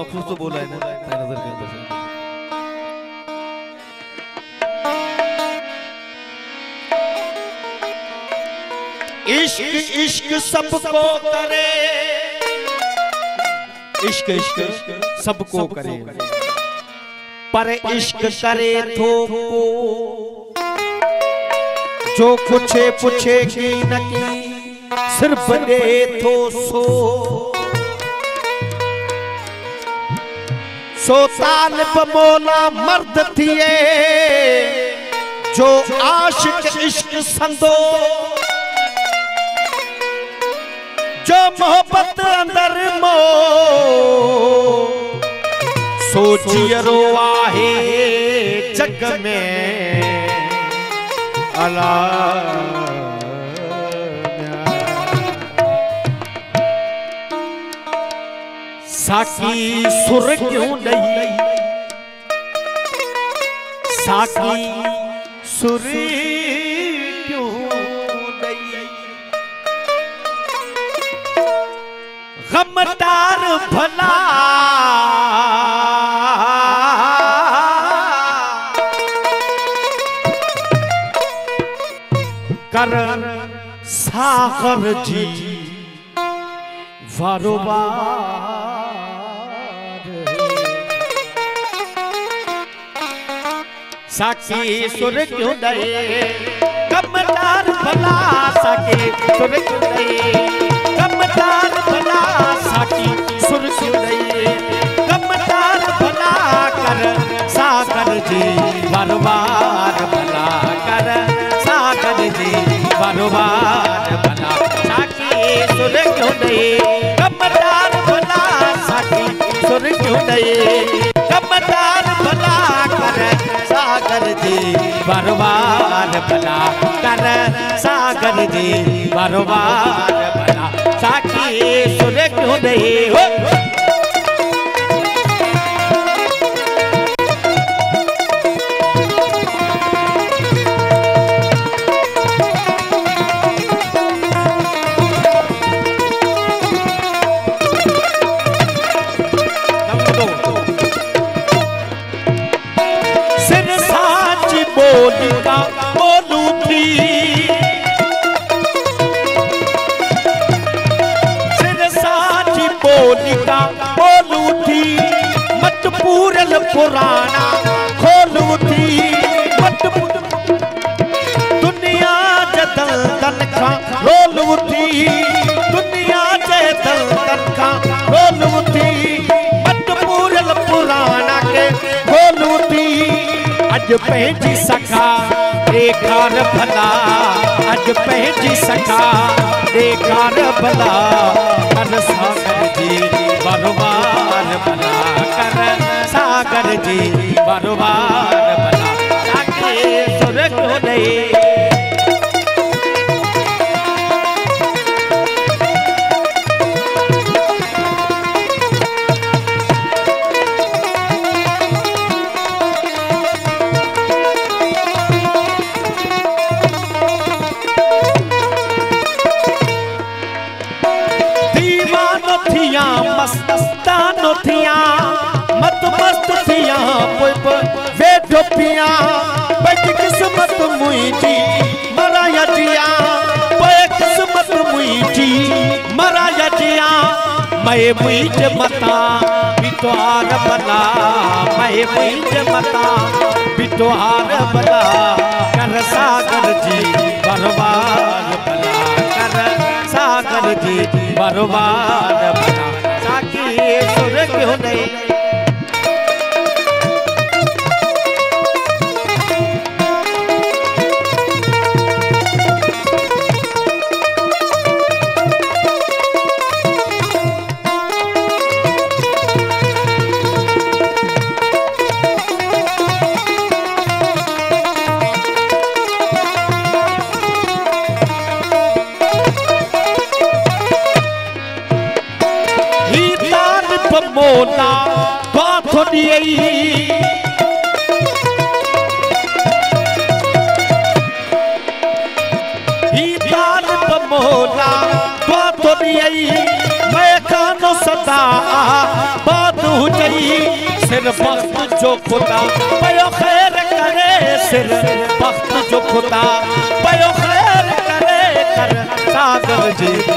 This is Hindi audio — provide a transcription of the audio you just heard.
मखसूस तो बोला है ना, नजर के अंदर इश्क इश्क सबको करे, इश्क इश्क सबको करे, पर इश्क करे तो को जो पूछे पूछे की न की सिर्फ दे तो सो तालिब मौला मर्द थिए जो आशिक इश्क संदो, जो मोहब्बत अंदर मो सोचियो आहे जग में अला साकी सुर क्यों नहीं, साकी सुर क्यों नहीं, गमदार भला कर सागर जी वारोबार, साकी सुर क्यों दे गमदार भला, साकी सुर क्यों दे गमदार भला, साकी सुर क्यों दे गमदार भला, कर सागर जी वारोबार भला, कर सागर जी वारोबार भला, साकी सुर क्यों दे गमदार भला, साकी सुर क्यों दे गमदार भला, कर सागर जी वारोबार भला, कर सागर जी वारोबार भला, साकी सुर क्यों दे हो बोलिका बोलू थी, सिर साची बोलिका बोलू थी, मत पूरल पुराना खोलू थी, मत दुनिया जदल दल का रोलू थी, दुनिया जदल दल का रोलू थी, मत पूरल पुराना के खोलू थी, अज पंहिंजी सखा ॾेखार भला, अज पंहिंजी सखा ॾेखार भला, कर सागर जी वारोबार भला, कर सागर जी वारोबार भला, साकी सुर क्यों दे मस्तानो थिया मत मस्त थिया वेठो पिया बच किस्मत मुंहिंजी मराया जिया पे किस्मत मुंहिंजी मराया जिया मैं मुंहिंजे मता बिटवार भला, मैं मुंहिंजे मता बिटवार भला, कर सागर जी वारोबार भला, कर सागर जी वारोबार भला, साकी सुर क्यों दे मोला बाथो दियई ही तालिब मोला बाथो दियई मैं कानो सदा बात हुजे वक्त जो खुदा पयो खैर करे, सिर वक्त जो खुदा पयो खैर करे, कर सागर जी